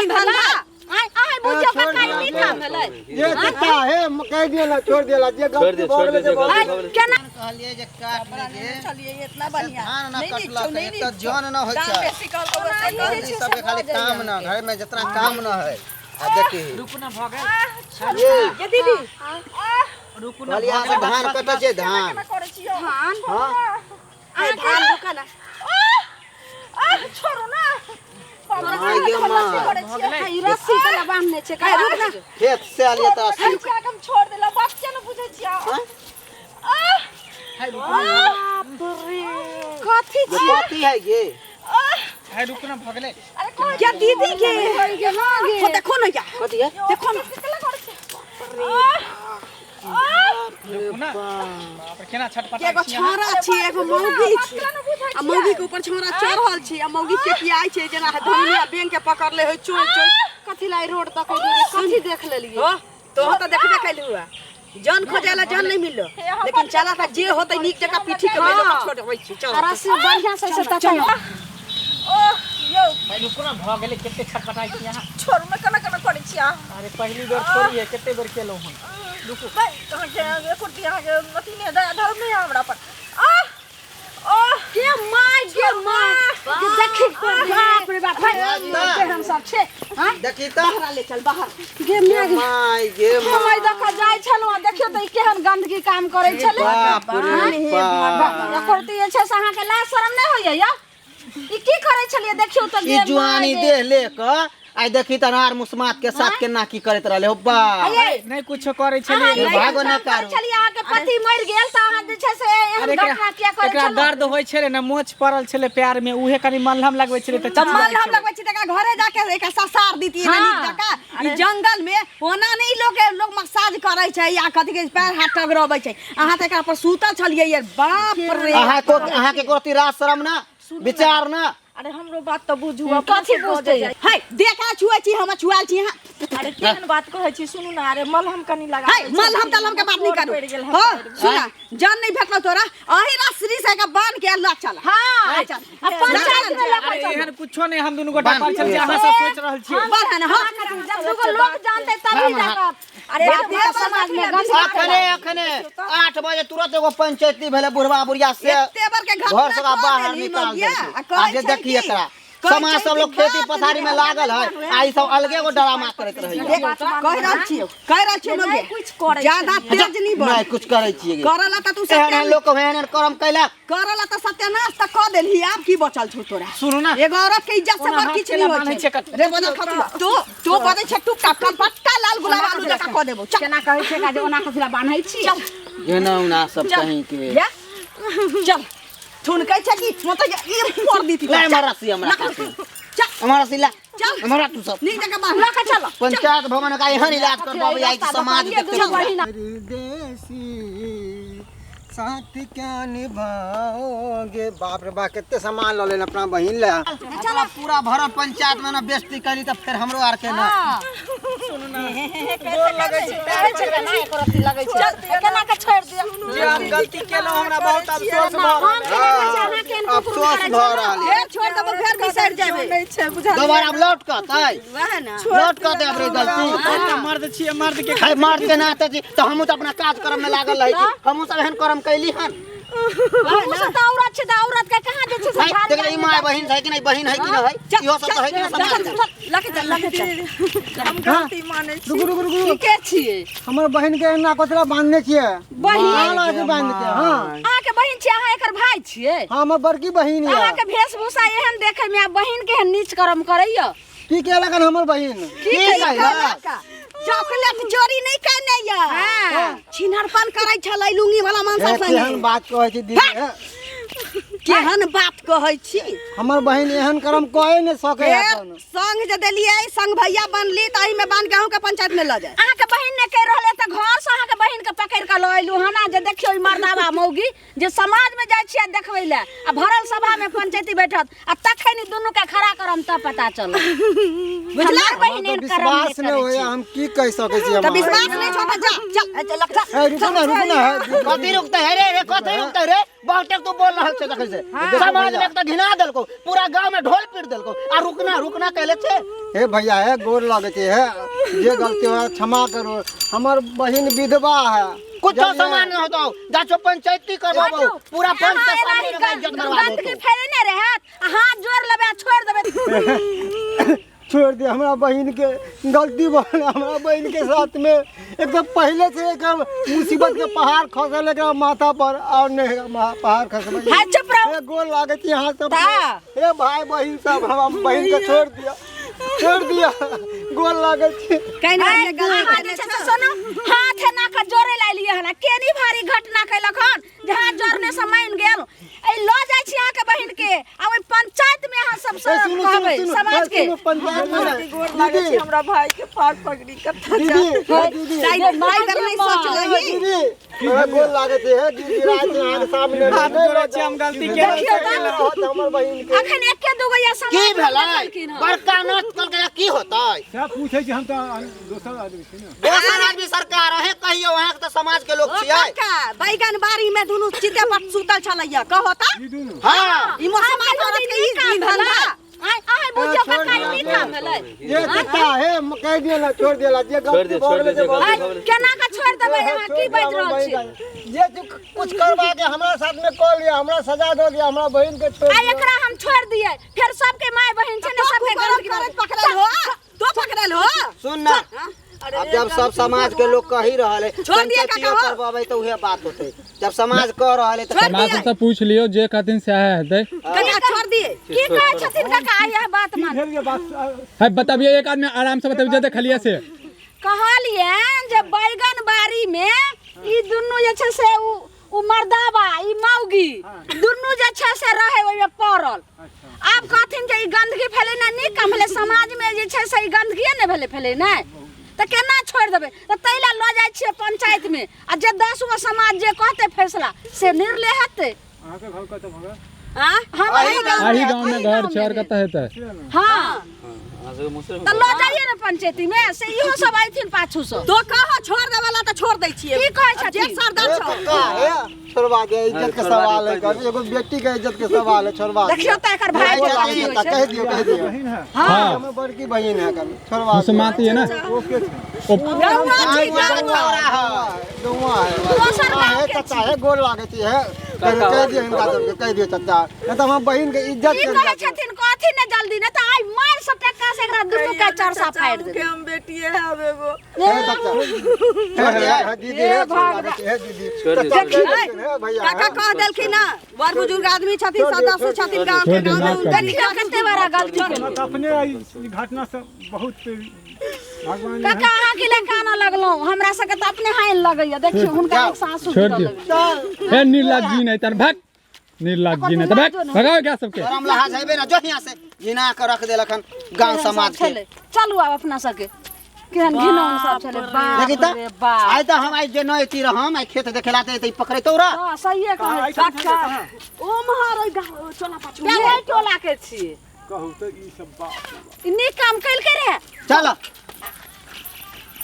ई धंधा आय बुझियो का काई नहीं काम भेलै ये कितना है कह दिया ना छोड़ देला जे गलती हो गेलै से केना कहलिए जे काट लीजिए चलिए इतना बढ़िया धान ना कटला से एक जान ना होय छै सब खाली काम ना घर में जितना काम ना है आ देखी रुक ना भ गेल ये दीदी रुक ना कहलिए से धान कटै छै धान धान हां आय धान रुका ना छोड़ो ना रस्सी से बांधने छे काहे रुक ना खेत से आलिए त रस्सी हम छोड़ देला बच्चे न बुझै छिया कथी ये कथी है ये है रुक ना भ गेलै क्या दीदी के हो देखो ना क्या कथी है देखो ना रुक ना बाप रे केना छटपटा एगो छोरा छी एगो मौगी छी आ मौगी के ऊपर छोरा चढ़ल छी आ मौगी के पियाई छै जेना धनिया बैंक के पकड़ ले होय चोय चोय कथी लाई रोड तक कथी देख लेलिए हो तो त देखबे कैलु हुआ जान खोजेला जान नहीं मिललो लेकिन चला था जे होतै नीक जका पीठी के मेलो छोड़बै छी चल रस्सी बढ़िया से तकै यो भाई रुक ना भ गेलै केते छटपटाई छी यहां छोड़ में कना कना करै छी अरे पहली बेर छोड़िए केते बेर केलौ हम रुको भाई कहां के कुर्ती यहां के नती ने धर्म नहीं हमरा पर के माय देखि बाप रे बाप हम सब छे हां देखी त बाहर ले चल बाहर गे माय गे हम देखा जाय छलो देखियो त केहन गंदगी काम करे छले बाप रे बाप कुर्ती छै से अहाँ के लाज शरम नहीं होइया या ई की करे छलिए देखियो त ई जुआनी देह ले क आई देखी तनार मुस्मात के साथ केना की करत रहले हो बा नहीं कुछो करे छलिए भागो न करू छलिए अहाँ के पति मर गेल त अहाँ जे छै से एहन घटना किया करे एकरा दर्द होय छले ना मोच पड़ल छले पैर में उहे कनी मलहम लगबै छले त मलहम लगबै छी त घरे जाके एक ससार दीती है नीक जका ई जंगल में होना नहीं लोग मसाज करे छै या कथि के पैर हाथ टगरबै छै अहाँ त एकरा पर सूतल छलिए यार बाप रे अहाँ के कोती राज शरम ना विचार ना अरे हमरो बात तो बुझू कथि बुझते है देखा छुए छी हम छुआल छी हां अरे केहन बात कहै छी सुनू ना अरे मलहम कनी लगा मलहम तलहम के बात नहीं करू हो सुना जान नहीं भेटलो तोरा अही रस्सी से के बांध के ल चल हां चल पंचायत में लग चल एहन कुछो नहीं हम दुनु गोटा पर चल अहाँ सब सोच रहल छी बढ़न हां जब दुगो लोग जानते तभी जाकर अरे समाज में अखने 8 बजे तुरंत एगो पंचायती भेले बुढ़वा बुढ़िया से तेवर के घर से बाहर निकाल दे आगे देखिए एकरा समाज सब लोग खेती पथारी में लागल है आई सब अलगे को ड्रामा करत रही कह रहल छी मगे कुछ करे ज्यादा तेज नहीं बोल नहीं कुछ करे छी करला त तू एहन लोग को एहन कर्म कैला करला त सत्यानाश त क देलही आब की बचल छौ तोरा सुनू ना एगो औरत के इज्जत से बड़ किछ नहीं होय छै रे बना खतुआ तू बदै छ टुक टक पक्का लाल गुलाब आलू जका क देबो केना कहै छै का जे ओना खसला बान्है छी चल एना उना सब कहीं के चल थुन कह छ कि मत ये फोड़ दी थी ले हमरा सी हमरा हमारा सिला चल हमारा तू सब नीक जगह बांध ला के चल पंचायत भवन का एहन इलाज कर बाबू आई समाज देखते परदेसी साथ क्या निभाओगे बाप रे बाप कितने सामान ल लेना अपना बहिन ले चलो पूरा भरा पंचायत में ना बेइज्जती करी त फिर हमरो आर के ना सुनू ना गोर लगै छै पैर छै ना एकरती लगै छै केना के छोड़ दिया जे हम गलती केलो हमरा बहुत अफसोस भ अफसोस भ रहल है छोड़ देबो फेर बिसर जाबे नहीं छै बुझा दोबारा अब लौट के तै वह ना लौट के दे अपनी गलती मर्द छिए मर्द के खाई मर्द के नाते जी तो हमहु त अपना काज कर्म में लागल रही छी हमहु सब एहन कर्म कैली हन औरत छै त औरत के कहां जे छै देख रे माय बहिन है कि नहीं बहिन है कि नहीं है इहो सब है कि नहीं समाज लके चल हम गलती मानै छी रुकु ठीके छिए हमर बहिन के ना कोतरा बांधने छिए बहिन आके बांध के हां अहाँ के बहिन छी अहाँ एकर भाई छिए हां हमर बड़की बहिन है अहाँ के वेशभूषा एहन देखे में बहिन के नीच कर्म करैया की केला कन हमर बहिन की कहला चॉकलेट चोरी नहीं करने या छिनरपन करे छलै लुंगी वाला मानसा संगे केहन बात कहै छी दीदी केहन बात कहै छी हमर बहिन एहन कर्म कहे न सके अपन संग जे देलिए संग भैया बनली त एही में बांध के अहू के पंचायत में ल जाय अहाँ के बहिन ने कह रहले त घर से अहाँ के बहिन के पकड़ के ल आइलु हना जे देखियो ई मर्दावा मौगी जे समाज में जाय छियै देखबै ले आ भरल सभा में पंचायती बैठत आ तखनी दुनु के खड़ा करम त पता चल बुझला बहिन एहन कर्म विश्वास न होय हम की कह सकै छी हम त विश्वास नहीं छोटा जा चल रुक ना कथी रुकते है रे कथी रुकते रे बहुते तू बोल रहल छे देखे से समाज में एकटा घिना देलको पूरा गांव में ढोल पीट देलको आ रुकना कहले छे हे भैया है गोर लगे छे है जे गलती हो क्षमा करो हमर बहिन विधवा है कुछ सामान न होतो जाचो पंचायती करबाबो पूरा पंच के सामने में इज्जत करवा दो गंदगी फैलने रहे हाथ जोड़ लेबे छोड़ देबे छोड़ दे हमरा बहिन के गलती भल हमरा बहिन के साथ में एकदम पहले से एक मुसीबत के पहाड़ खसल के माथा पर और नहीं पहाड़ खसल हां चुप रहो गोल लागे थी यहां सब ए भाई बहिन सब हम बहिन के छोड़ दिया गोल लागे थी कहने गलती से सुनो हाथ है ना का जोरे ला लिए हला केनी भारी घटना कैलक हन जहां जोरने से मान गेल ए लो जाय छी यहां के बहिन के आ ओइ पंचायत में यहां सब कहबै समाज के पंचायत में गोर लागे छी हमरा भाई के पार पगड़ी कथा दीदी शायद माई कर नहीं सोच रही दीदी गोल लागे थे है दीदी रात यहां के सामने हाथ जोड़े छी हम गलती के हमर बहिन के अखन एके दुगो या समाज की भेलै बड़का नच कल के की होतै सब पूछे छी हम त दोसर आदमी छी ना दोसर आदमी सरकार है कहियो वहां के त समाज के लोग छियै का बैगन बाड़ी में दुनु चिते पर सुतल छलैया कहता ई दुनु हां ई समाज के ई धंधा आइ बुझो का काई काम भेलै ये कथा है कह दिया ना छोड़ दिया जे गलती हो गेलै केना का छोड़ देबै यहां की बाज रहल छी जे कुछ करवा के हमरा साथ में कॉल लिया हमरा सजा दो दिया हमरा बहन के छोड़ आ एकरा हम छोड़ दिए फिर सबके माय बहन छै ने सबके गलती पकड़ल हो तो पकड़ल हो सुन ना अब जब सब समाज के लोग कह ही रहल है छोड़ दिया पंचायतियो करबाबै त उहे बात होतै जब समाज कह रहल है त समाज से पूछ लियो जे कहथिन से हेतै कनिया छोड़ दिए की कहै छथिन काका यह बात मान फिर ये बात है बताबिए एक आदमी आराम से बताबिए जे खलिया से कहलिए जे बैगन बाड़ी में ई दुनु जे छै से उ मर्दाबा ई मौगी दुनु जे छै से रहे ओइ में पड़ल आब कहथिन जे ई गंदगी फैले ना नीक काम भेले समाज में जे छै से ई गंदगी ने भेले फैले ना त केना छोड़ देबै त तैला ल जाय छियै पंचायत में आ जे 10 गो समाज जे कहते फैसला से निर्णय हेतै अहाँ के घर कत भगा हां हम आही गांव में घर छर कत हेतै हां त ल जाइए ना पंचायती में से इहो सब आइथिन पाछू से तो कह छोड़ देवला त छोड़ दै छियै की कहै छथिन जे सरदार छ छोड़वा के इज्जत के सवाल है एगो बेटी के इज्जत के सवाल है छोड़वा देखियो त एकर भाई के बात होइ छै कह दियो बहिन है हां हम बड़की बहिन है कभी छोड़वा मुसमाती है ना ओके दुआ दोसर है चाचा है गोल लागे छी है कह दियो इनका सबके कह दियो चाचा न त हम बहिन के इज्जत की कहै छथिन कथि ने जल्दी न त आई मार से टक्का से एकरा दुनु के चरसा फाड़ दे हम बेटिए है एगो चाचा दीदी है लागे छी है दीदी भैया काका कह देलखिन ना बड़ बुजुर्ग आदमी छथिन सदस्य छथिन गांव के गांव में देखियो कते बड़ा गलती मैं तो अपने ई घटना से बहुत भगवान काका अहाँ के ले काना लगलो हमरा सके त अपने हाइन लगैया देखियो हुनका एक सासु छोड़ दियो ए निर्लज जी नहीं तर भाग निर्लज जी नहीं त भाग भगाओ क्या सबके शरम लहाज हेबे ना जो यहां से जिना के रख देलखन गांव समाज के चलू आब अपना सके केहन घिनौन सब चले देखि त रे बाप आइ त हम आइ जे नै ती रहम आइ खेत देखेलाते त पकड़ैतौ र हां सहीए कहै काका ओ महाराज चला पाछू ये टोला के छी कहू त ई सब बात नी काम कैल के रे चल